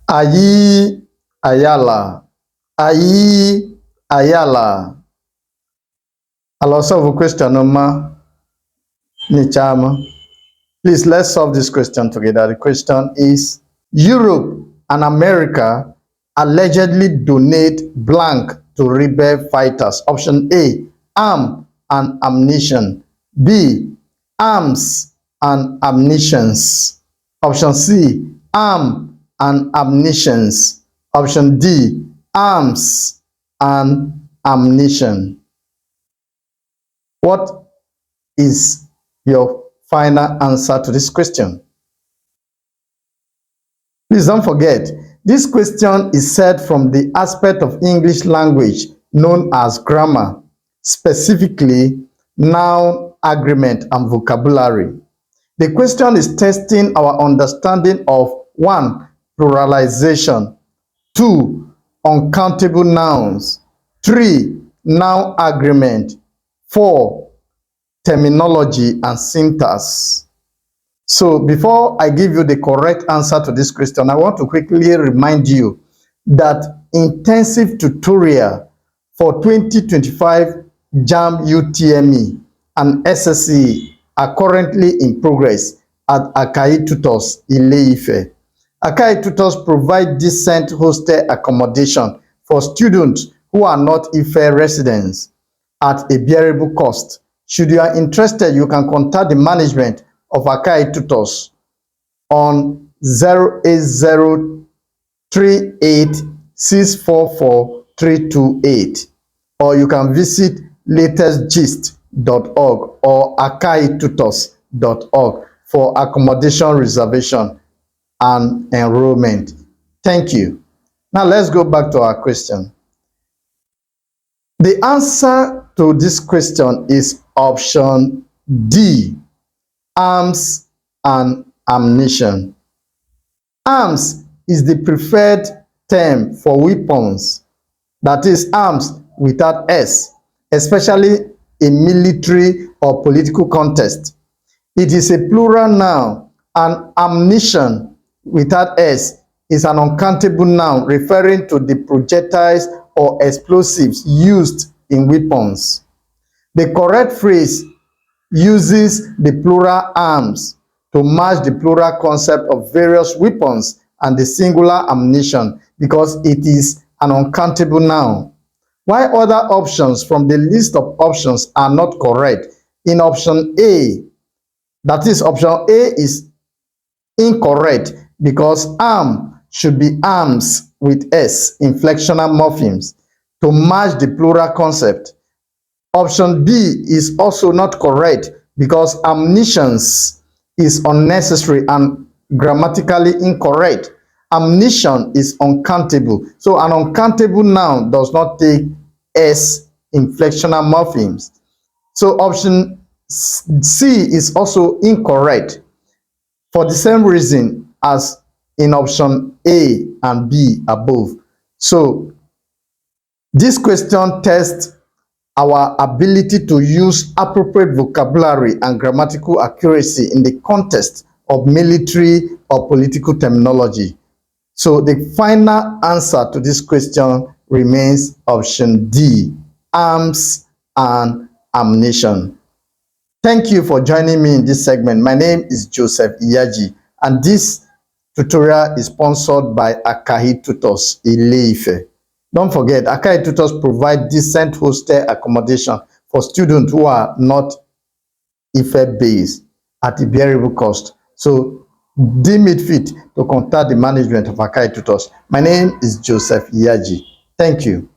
Ayi Ayala. Ayi Ayala. I'll solve a question, Oma Nichama. Please, let's solve this question together. The question is, Europe and America allegedly donate blank to rebel fighters. Option A, arm and ammunition. B, arms and ammunitions. Option C, arm and ammunitions. Option D, arms and ammunition. What is your final answer to this question? Please don't forget, this question is set from the aspect of English language known as grammar, specifically noun, agreement, and vocabulary. The question is testing our understanding of 1. Pluralization, 2. Uncountable nouns, 3. Noun agreement, 4. Terminology and syntax. So before I give you the correct answer to this question, I want to quickly remind you that intensive tutorial for 2025 JAMB UTME and SSE are currently in progress at Akai Tutors Ile-Ife. Akai Tutors provide decent hostel accommodation for students who are not Ife residents at a bearable cost. Should you are interested, you can contact the management of Akai Tutors on 08038644328, or you can visit latestgist.org or akaitutors.org for accommodation reservation and enrollment. Thank you. Now let's go back to our question. The answer to this question is option D, arms and ammunition. Arms is the preferred term for weapons, that is arms without S, especially in military or political context. It is a plural noun, and ammunition without S is an uncountable noun referring to the projectiles or explosives used in weapons. The correct phrase uses the plural arms to match the plural concept of various weapons and the singular ammunition because it is an uncountable noun. While other options from the list of options are not correct, in option A, that is option A is incorrect because arm should be arms with S, inflectional morphemes, to match the plural concept. Option B is also not correct because ammunitions is unnecessary and grammatically incorrect. Ammunition is uncountable, so an uncountable noun does not take S, inflectional morphemes. So option C is also incorrect for the same reason as in option A and B above. So this question tests our ability to use appropriate vocabulary and grammatical accuracy in the context of military or political terminology. So the final answer to this question remains option D, arms and ammunition. Thank you for joining me in this segment. My name is Joseph Iyaji, and this tutorial is sponsored by Akai Tutors Ile-Ife. Don't forget, Akai Tutors provide decent hostel accommodation for students who are not Ife-based at a bearable cost. So deem it fit to contact the management of Akai Tutors. My name is Joseph Iyaji. Thank you.